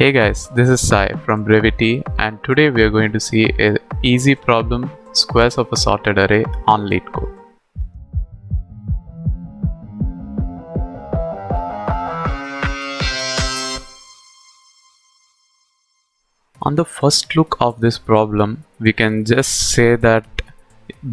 Hey guys, this is Sai from Brevity, and today we are going to see a easy problem, squares of a sorted array on LeetCode. On the first look of this problem, we can just say that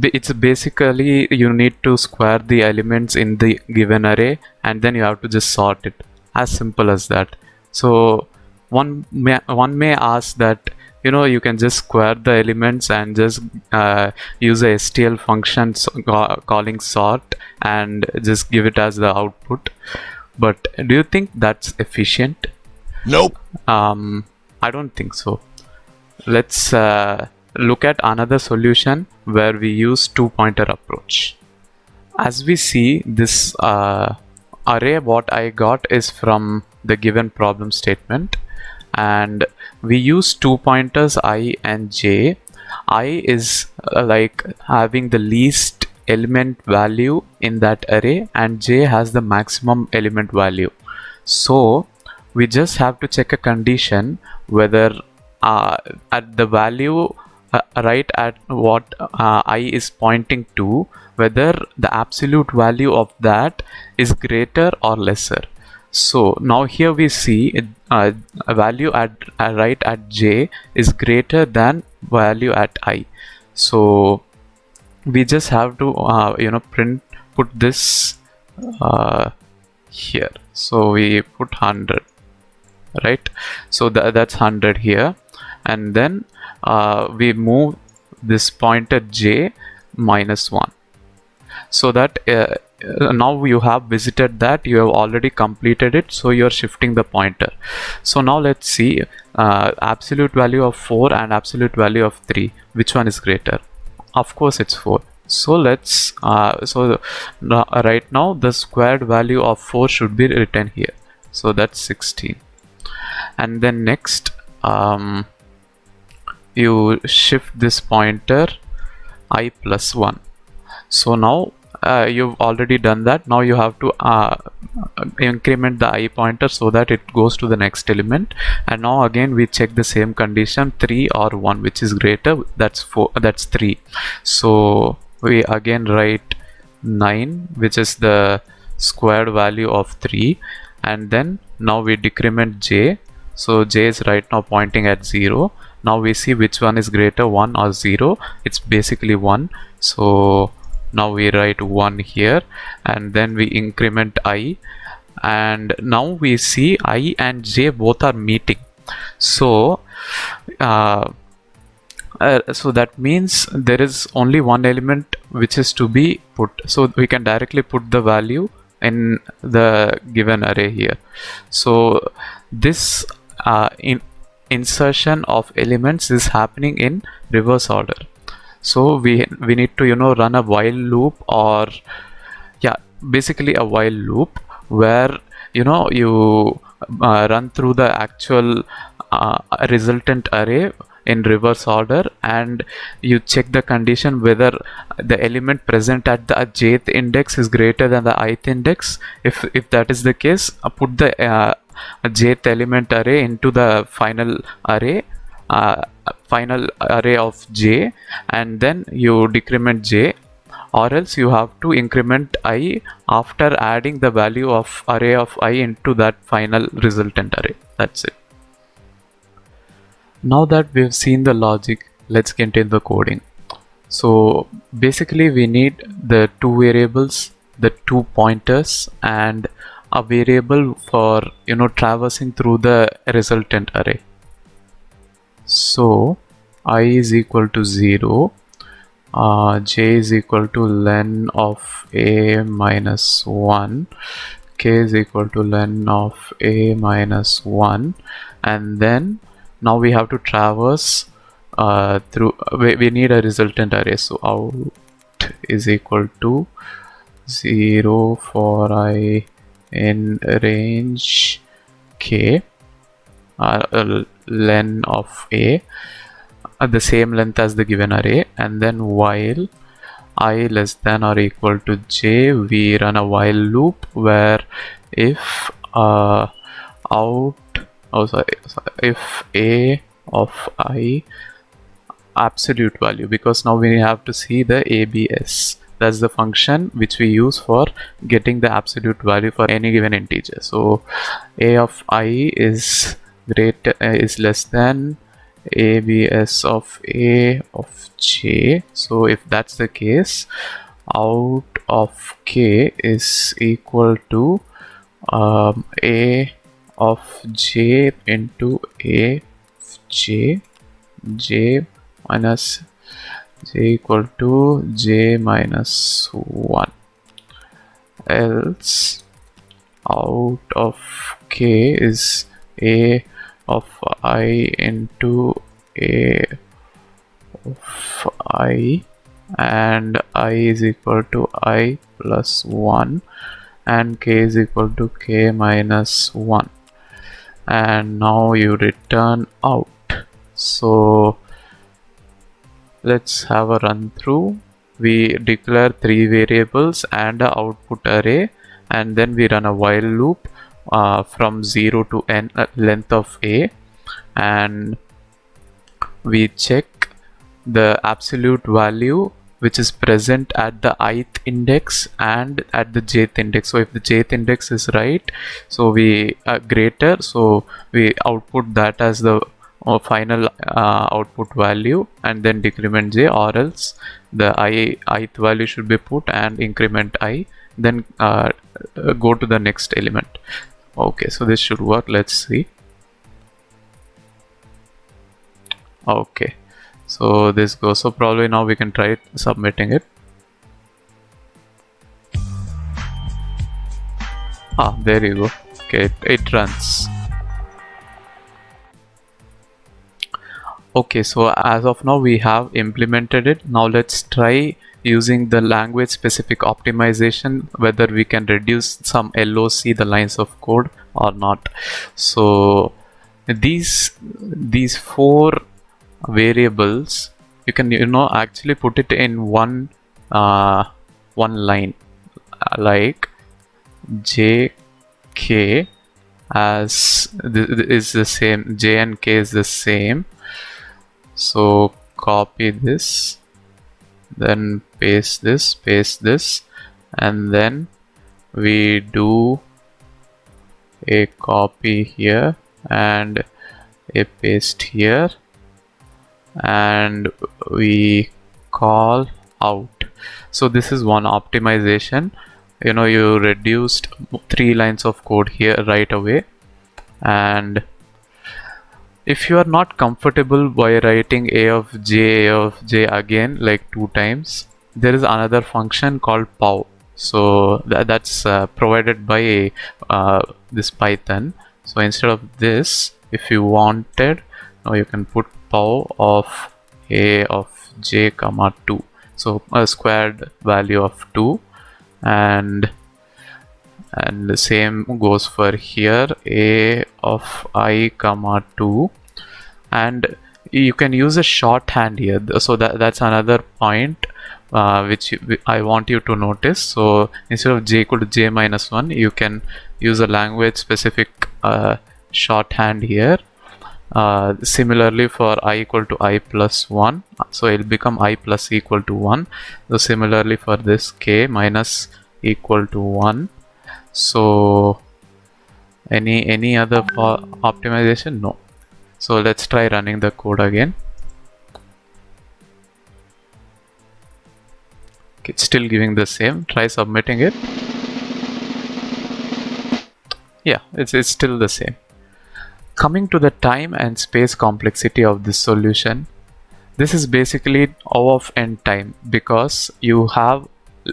it's basically you need to square the elements in the given array and then you have to just sort it. As simple as that. So one may ask that you can just square the elements and just use a STL function calling sort and just give it as the output. But do you think that's efficient? Nope. I don't think so. Let's look at another solution where we use two-pointer approach. As we see, this array what I got is from the given problem statement, and we use two pointers I and j. I is like having the least element value in that array, and j has the maximum element value. So we just have to check a condition whether at the value right at what I is pointing to, whether the absolute value of that is greater or lesser. So now here we see a value at right at j is greater than value at I. So we just have to put this here. So we put 100, right? So that's 100 here, and then we move this pointer j -1, so that now you have visited that, you have already completed it, so you're shifting the pointer. So now let's see absolute value of 4 and absolute value of 3, which one is greater? Of course it's 4. So let's right now the squared value of 4 should be written here, so that's 16. And then next you shift this pointer I +1. So now you've already done that. Now you have to increment the I pointer so that it goes to the next element, and now again we check the same condition, 3 or 1, which is greater. That's 4, that's 3. So we again write 9, which is the squared value of 3, and then now we decrement j. So j is right now pointing at 0. Now we see which one is greater, 1 or 0. It's basically 1. So now we write 1 here, and then we increment I, and now we see I and j both are meeting. So so that means there is only one element which is to be put, so we can directly put the value in the given array here. So this insertion of elements is happening in reverse order. So we need to run a while loop, or basically a while loop where you run through the actual resultant array in reverse order, and you check the condition whether the element present at the jth index is greater than the ith index. If that is the case, put the jth element array into the final array of j, and then you decrement j, or else you have to increment I after adding the value of array of I into that final resultant array. That's it. Now that we've seen the logic, let's get into the coding. So basically we need the two variables, the two pointers, and a variable for traversing through the resultant array. So I is equal to 0, j is equal to len of a minus 1, k is equal to len of a minus 1, and then now we have to traverse through, we need a resultant array. So out is equal to 0 for I in range k, len of a at the same length as the given array, and then while I less than or equal to j, we run a while loop where if out if a of I absolute value, because now we have to see the ABS. That's the function which we use for getting the absolute value for any given integer. So a of I is less than ABS of a of j. So if that's the case, out of k is equal to a of j into a of j minus j equal to j minus 1, else out of k is a of I into a of I, and I is equal to I plus 1, and k is equal to k minus 1, and now you return out. So let's have a run through. We declare 3 variables and an output array, and then we run a while loop from 0 to n length of a, and we check the absolute value which is present at the ith index and at the jth index. So if the jth index is right, so we greater, so we output that as the final output value, and then decrement j, or else the ith value should be put and increment I, then go to the next element. Okay, so this should work. Let's see. Okay, so this goes. So probably now we can try submitting it. There you go. Okay, it runs. Okay, so as of now we have implemented it. Now let's try using the language specific optimization, whether we can reduce some LOC, the lines of code, or not. So these 4 variables, you can actually put it in one line, like jk as is the same, j and k is the same. So copy this, then paste this, and then we do a copy here and a paste here, and we call out. So this is one optimization. You reduced 3 lines of code here right away. And if you are not comfortable by writing a of j again like 2 times, there is another function called pow. So that's provided by this Python. So instead of this, if you wanted, now you can put pow of a of j comma 2. So a squared value of 2, and the same goes for here, a of I comma 2, and you can use a shorthand here. So that's another point which I want you to notice. So instead of j equal to j minus 1, you can use a language specific shorthand here. Similarly for I equal to I plus 1, so it will become I plus equal to 1. So similarly for this, k minus equal to 1. So any other optimization? No. So let's try running the code again. Okay, it's still giving the same. Try submitting it. Yeah, it's still the same. Coming to the time and space complexity of this solution, this is basically O of n time, because you have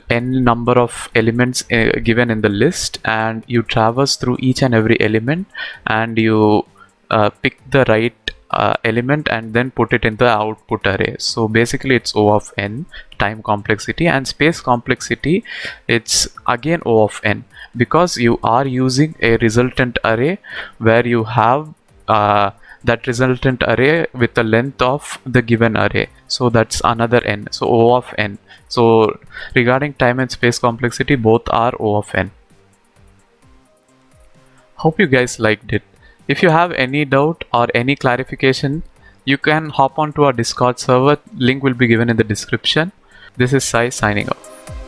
n number of elements given in the list, and you traverse through each and every element, and you pick the right element and then put it in the output array. So basically it's O of n time complexity, and space complexity, it's again O of n, because you are using a resultant array where you have that resultant array with the length of the given array. So that's another n, so O of n. So regarding time and space complexity, both are O of n. Hope you guys liked it. If you have any doubt or any clarification, you can hop onto our Discord server. Link will be given in the description. This is Sai signing off.